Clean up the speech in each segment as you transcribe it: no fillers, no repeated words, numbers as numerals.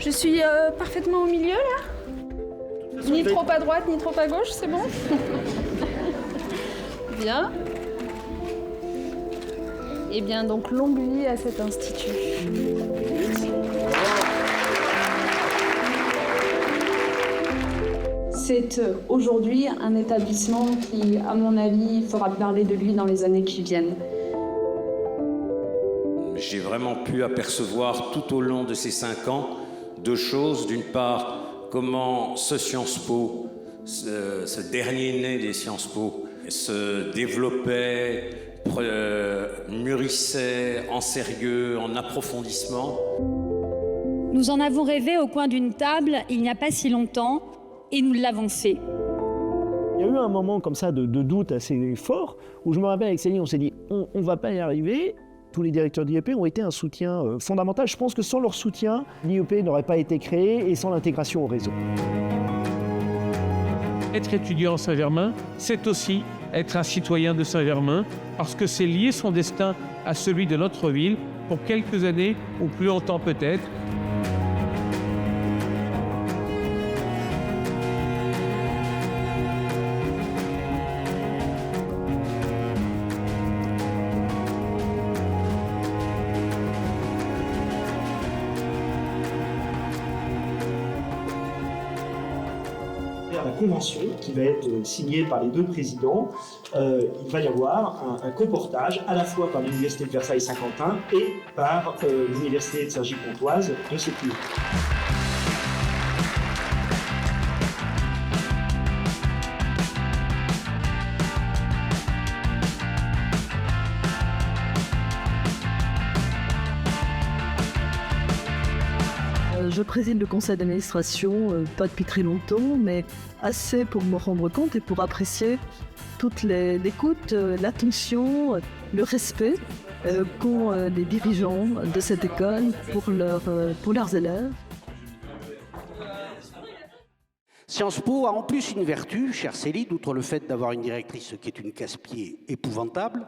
Je suis parfaitement au milieu, là. Ni trop à droite, ni trop à gauche, c'est bon? Bien. Eh bien, donc, longue vie à cet institut. C'est aujourd'hui un établissement qui, à mon avis, fera parler de lui dans les années qui viennent. J'ai vraiment pu apercevoir tout au long de ces 5 ans 2 choses. D'une part, comment ce Sciences Po, ce dernier né des Sciences Po, se développait, mûrissait en sérieux, en approfondissement. Nous en avons rêvé au coin d'une table il n'y a pas si longtemps et nous l'avons fait. Il y a eu un moment comme ça de doute assez fort où je me rappelle avec Céline, on s'est dit on va pas y arriver. Tous les directeurs d'IEP ont été un soutien fondamental. Je pense que sans leur soutien, l'IEP n'aurait pas été créé et sans l'intégration au réseau. Être étudiant à Saint-Germain, c'est aussi être un citoyen de Saint-Germain, parce que c'est lier son destin à celui de notre ville, pour quelques années ou plus longtemps peut-être. La convention qui va être signée par les 2 présidents, il va y avoir un coportage à la fois par l'Université de Versailles-Saint-Quentin et par l'Université de Cergy-Pontoise de cette lieu. Je préside le conseil d'administration, pas depuis très longtemps, mais assez pour me rendre compte et pour apprécier toute l'écoute, l'attention, le respect qu'ont les dirigeants de cette école pour leurs élèves. Sciences Po a en plus une vertu, chère Céline, outre le fait d'avoir une directrice qui est une casse-pied épouvantable.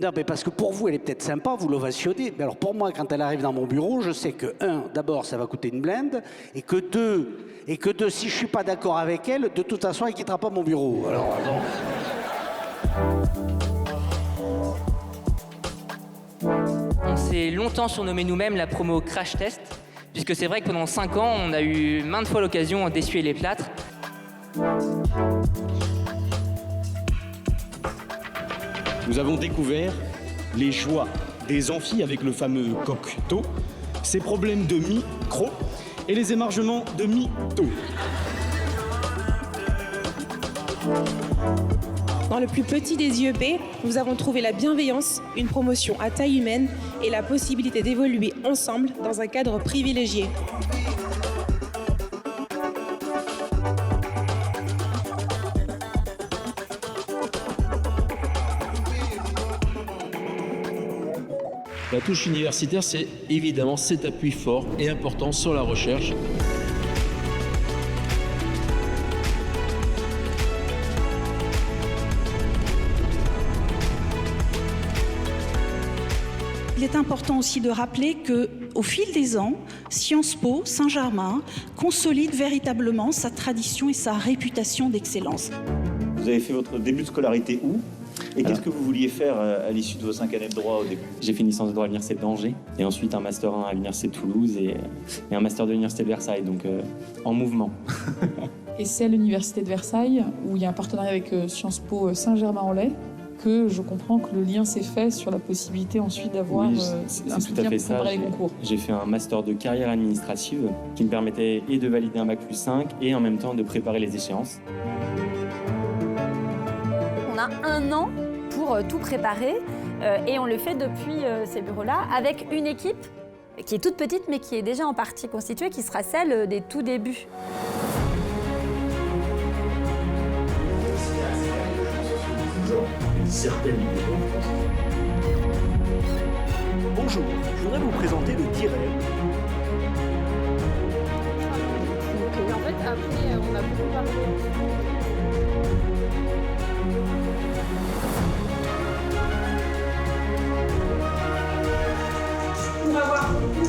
Non, mais parce que pour vous, elle est peut-être sympa, vous l'ovationnez. Mais alors pour moi, quand elle arrive dans mon bureau, je sais que, 1, d'abord, ça va coûter une blinde, et que 2, si je suis pas d'accord avec elle, de toute façon, elle quittera pas mon bureau. Alors, On s'est longtemps surnommé nous-mêmes la promo Crash Test, puisque c'est vrai que pendant 5 ans, on a eu maintes fois l'occasion d'essuyer les plâtres. Nous avons découvert les joies des amphis avec le fameux Cocteau, ses problèmes de micro et les émargements de mytho. Dans le plus petit des IEP, nous avons trouvé la bienveillance, une promotion à taille humaine et la possibilité d'évoluer ensemble dans un cadre privilégié. La touche universitaire, c'est évidemment cet appui fort et important sur la recherche. Il est important aussi de rappeler qu'au fil des ans, Sciences Po Saint-Germain consolide véritablement sa tradition et sa réputation d'excellence. Vous avez fait votre début de scolarité où ? Et qu'est-ce que vous vouliez faire à l'issue de vos 5 années de droit au début? J'ai fait une licence de droit à l'Université d'Angers et ensuite un master 1 à l'Université de Toulouse et un master de l'Université de Versailles, donc en mouvement. Et c'est à l'Université de Versailles, où il y a un partenariat avec Sciences Po Saint-Germain-en-Laye, que je comprends que le lien s'est fait sur la possibilité ensuite d'avoir un soutien pour préparer les concours. J'ai fait un master de carrière administrative qui me permettait et de valider un Bac+5 et en même temps de préparer les échéances. On a 1 an pour tout préparer et on le fait depuis ces bureaux-là avec une équipe qui est toute petite mais qui est déjà en partie constituée, qui sera celle des tout débuts. Bonjour, je voudrais vous présenter le tiret. Donc, en fait, après, on a beaucoup parlé. Pour avoir une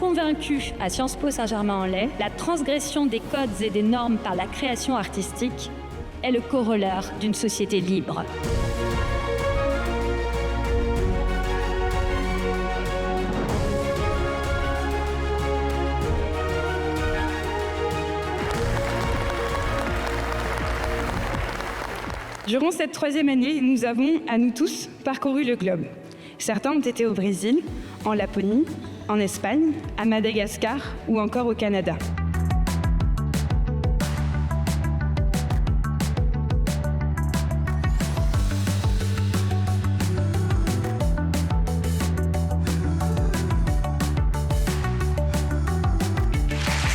convaincus à Sciences Po Saint-Germain-en-Laye, la transgression des codes et des normes par la création artistique est le corollaire d'une société libre. Durant cette 3e année, nous avons, à nous tous, parcouru le globe. Certains ont été au Brésil, en Laponie, en Espagne, à Madagascar ou encore au Canada.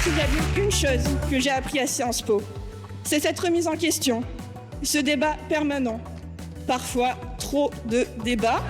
S'il y a bien une chose que j'ai appris à Sciences Po, c'est cette remise en question, ce débat permanent, parfois trop de débats.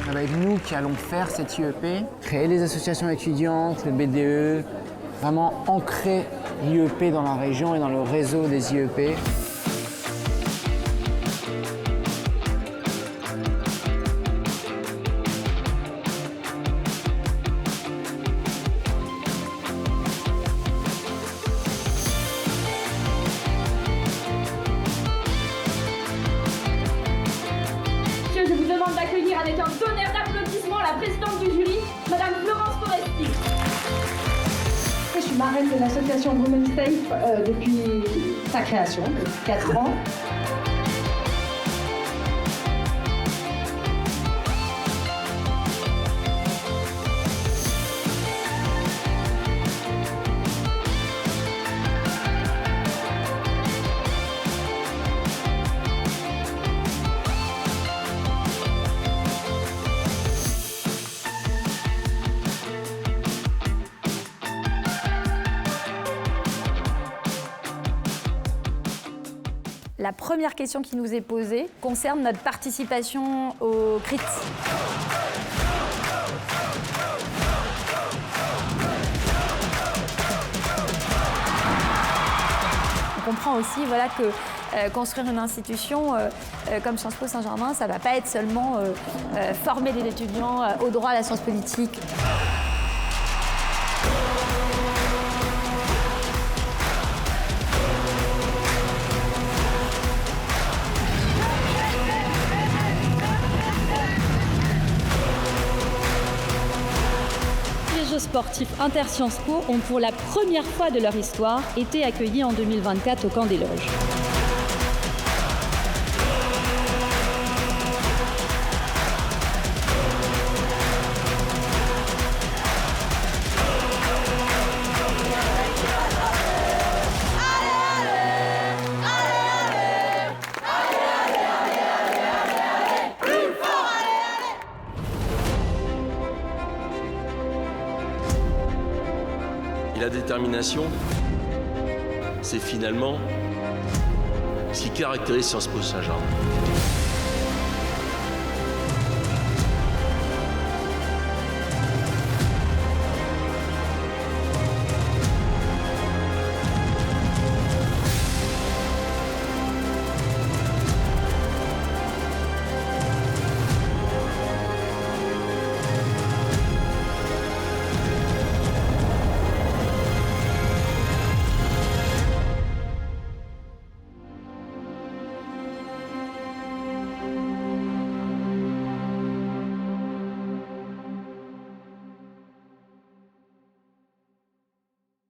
Ça va être nous qui allons faire cette IEP, créer les associations étudiantes, le BDE, vraiment ancrer l'IEP dans la région et dans le réseau des IEP. Je vous demande d'accueillir avec un tonnerre d'applaudissements la présidente du jury, Madame Florence Foresti. Je suis marraine de l'association Women's Safe depuis sa création, depuis 4 ans. La première question qui nous est posée concerne notre participation au CRIT. On comprend aussi que construire une institution comme Sciences Po Saint-Germain, ça ne va pas être seulement former des étudiants au droit à la science politique. Les Jeux sportifs Inter-Sciences Po ont pour la première fois de leur histoire été accueillis en 2024 au Camp des Loges. La détermination, c'est finalement ce qui caractérise Sciences Po Saint-Germain.